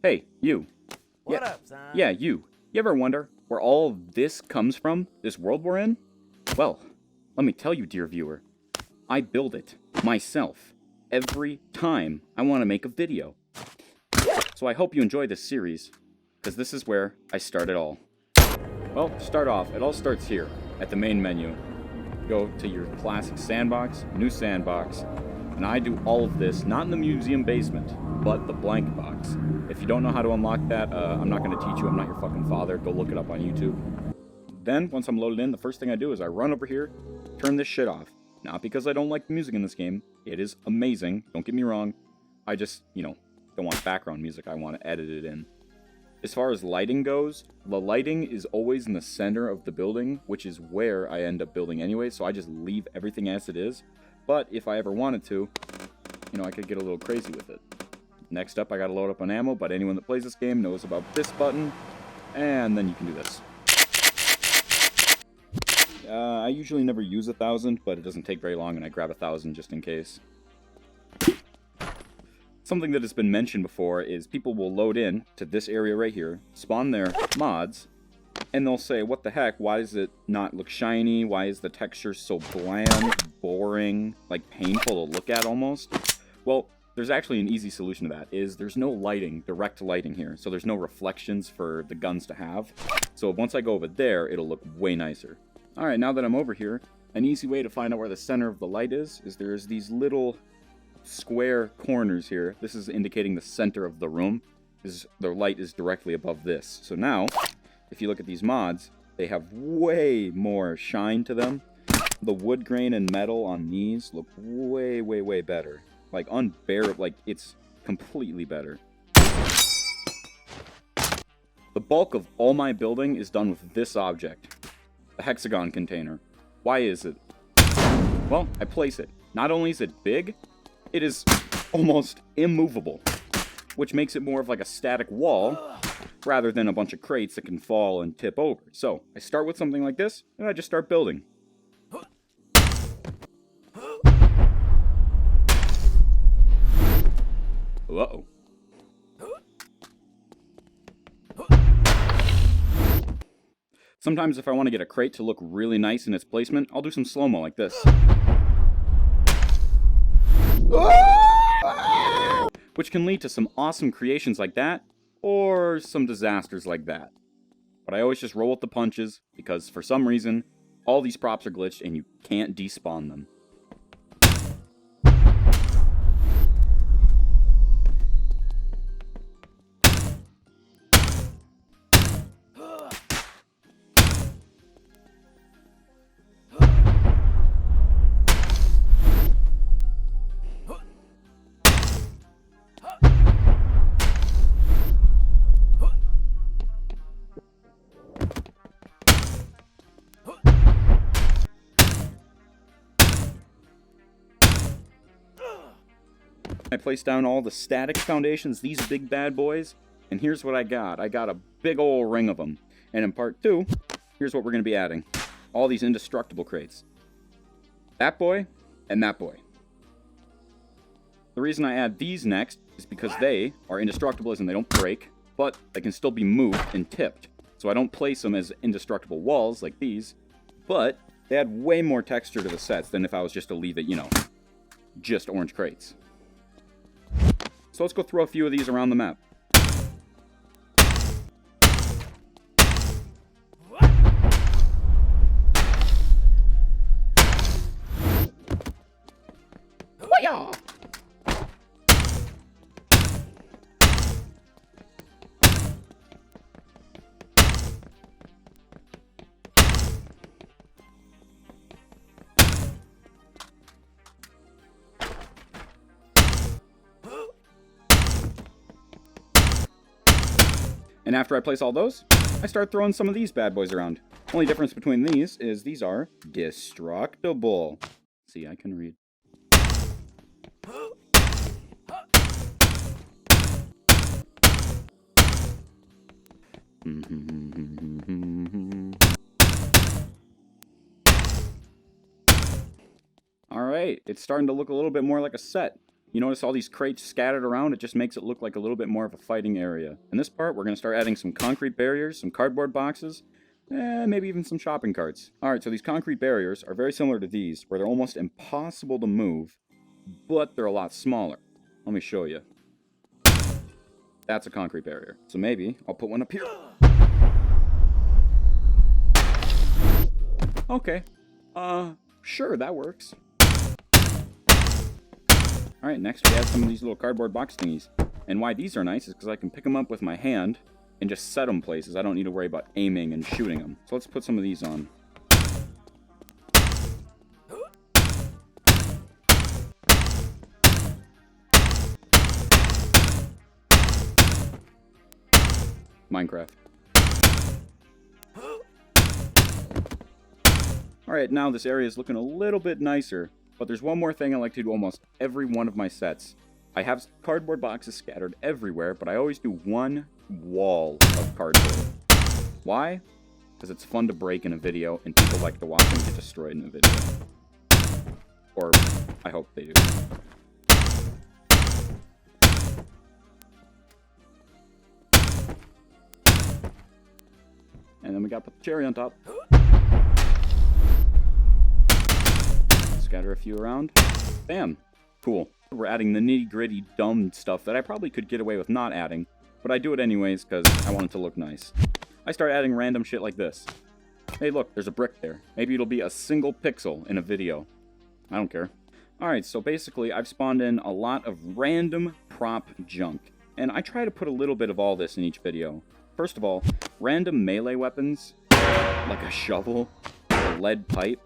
Hey, you. What up, son? Yeah, you. You ever wonder where all of this comes from, this world we're in? Well, let me tell you, dear viewer. I build it myself every time I want to make a video. So I hope you enjoy this series, because this is where I start it all. Well, to start off, it all starts here, at the main menu. Go to your classic sandbox, new sandbox, and I do all of this, not in the museum basement, but the blank box. If you don't know how to unlock that, I'm not going to teach you, I'm not your fucking father, go look it up on YouTube. Then, once I'm loaded in, the first thing I do is I run over here, turn this shit off. Not because I don't like the music in this game, it is amazing, don't get me wrong. I just, don't want background music, I want to edit it in. As far as lighting goes, the lighting is always in the center of the building, which is where I end up building anyway, so I just leave everything as it is. But if I ever wanted to, I could get a little crazy with it. Next up, I gotta load up on ammo, but anyone that plays this game knows about this button, and then you can do this. I usually never use 1,000, but it doesn't take very long, and I grab 1,000 just in case. Something that has been mentioned before is people will load in to this area right here, spawn their mods, and they'll say, what the heck, why does it not look shiny? Why is the texture so bland, boring, like painful to look at almost? Well, there's actually an easy solution to that, is there's no lighting, direct lighting here, so there's no reflections for the guns to have. So once I go over there, it'll look way nicer. Alright, now that I'm over here, an easy way to find out where the center of the light is there's these little square corners here. This is indicating the center of the room. The light is directly above this. So now, if you look at these mods, they have way more shine to them. The wood grain and metal on these look way, way, way better. Like unbearable, like it's completely better. The bulk of all my building is done with this object, the Hexagon Container. Why is it? Well, I place it. Not only is it big, it is almost immovable, which makes it more of like a static wall rather than a bunch of crates that can fall and tip over. So I start with something like this, and I just start building. Uh-oh. Sometimes if I want to get a crate to look really nice in its placement, I'll do some slow-mo like this. Which can lead to some awesome creations like that, or some disasters like that. But I always just roll with the punches, because for some reason, all these props are glitched and you can't despawn them. I placed down all the static foundations, these big bad boys, and here's what I got. I got a big ol' ring of them. And in part 2, here's what we're going to be adding. All these indestructible crates. That boy, and that boy. The reason I add these next is because they are indestructible as in they don't break, but they can still be moved and tipped. So I don't place them as indestructible walls like these, but they add way more texture to the sets than if I was just to leave it, just orange crates. So let's go throw a few of these around the map. Wah-yah! And after I place all those, I start throwing some of these bad boys around. Only difference between these is these are destructible. See, I can read. Alright, it's starting to look a little bit more like a set. You notice all these crates scattered around? It just makes it look like a little bit more of a fighting area. In this part, we're going to start adding some concrete barriers, some cardboard boxes, and maybe even some shopping carts. Alright, so these concrete barriers are very similar to these, where they're almost impossible to move, but they're a lot smaller. Let me show you. That's a concrete barrier. So maybe I'll put one up here. Okay. Sure, that works. Alright, next we add some of these little cardboard box thingies. And why these are nice is because I can pick them up with my hand and just set them places. I don't need to worry about aiming and shooting them. So let's put some of these on. Minecraft. Alright, now this area is looking a little bit nicer, but there's one more thing I like to do almost every one of my sets. I have cardboard boxes scattered everywhere, but I always do one wall of cardboard. Why? Because it's fun to break in a video, and people like to watch them get destroyed in a video. Or, I hope they do. And then we got to put the cherry on top. Scatter a few around. Bam. Cool. We're adding the nitty-gritty dumb stuff that I probably could get away with not adding, but I do it anyways because I want it to look nice. I start adding random shit like this. Hey look, there's a brick there. Maybe it'll be a single pixel in a video. I don't care. Alright, so basically I've spawned in a lot of random prop junk, and I try to put a little bit of all this in each video. First of all, random melee weapons, like a shovel, a lead pipe.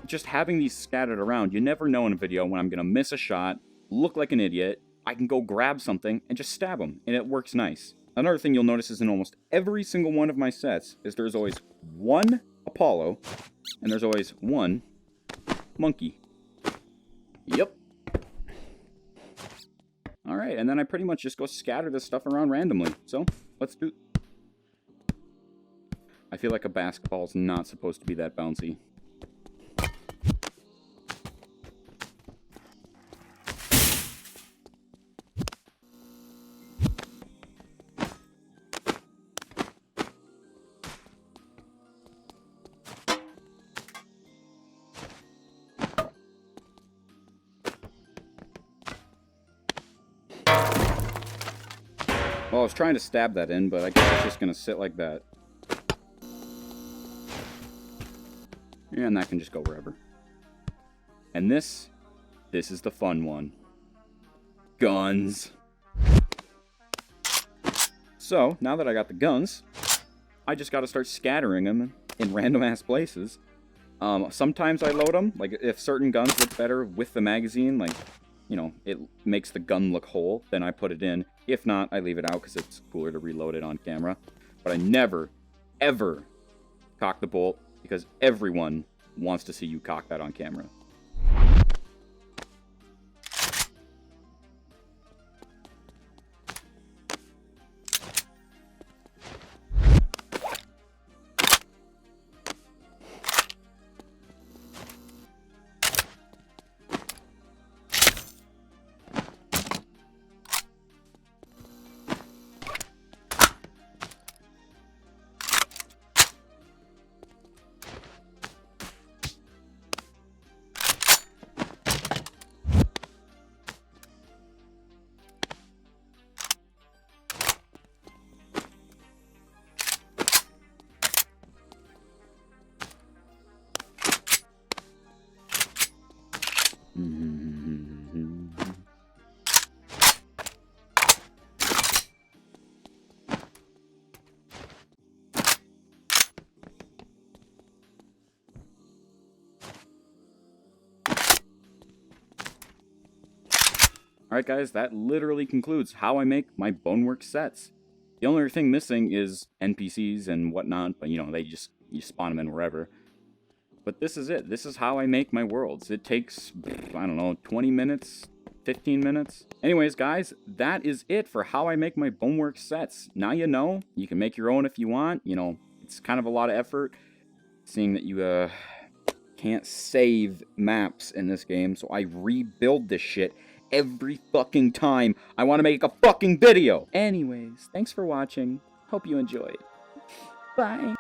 Just having these scattered around, you never know in a video when I'm going to miss a shot, look like an idiot, I can go grab something and just stab them, and it works nice. Another thing you'll notice is in almost every single one of my sets is there's always one Apollo, and there's always one monkey. Yep. Alright, and then I pretty much just go scatter this stuff around randomly. So, let's do... I feel like a basketball's not supposed to be that bouncy. Well, I was trying to stab that in, but I guess it's just going to sit like that. And that can just go wherever. And this is the fun one. Guns. So, now that I got the guns, I just got to start scattering them in random-ass places. Sometimes I load them, like if certain guns look better with the magazine, like, you know, it makes the gun look whole, then I put it in. If not, I leave it out because it's cooler to reload it on camera. But I never, ever cock the bolt because everyone wants to see you cock that on camera. Alright guys, that literally concludes how I make my Boneworks sets. The only thing missing is NPCs and whatnot, but you know, you spawn them in wherever. But this is it. This is how I make my worlds. It takes, I don't know, 20 minutes, 15 minutes. Anyways, guys, that is it for how I make my Boneworks sets. Now you know. You can make your own if you want. You know, it's kind of a lot of effort, seeing that you can't save maps in this game, so I rebuild this shit every fucking time I want to make a fucking video. Anyways, thanks for watching. Hope you enjoyed. Bye.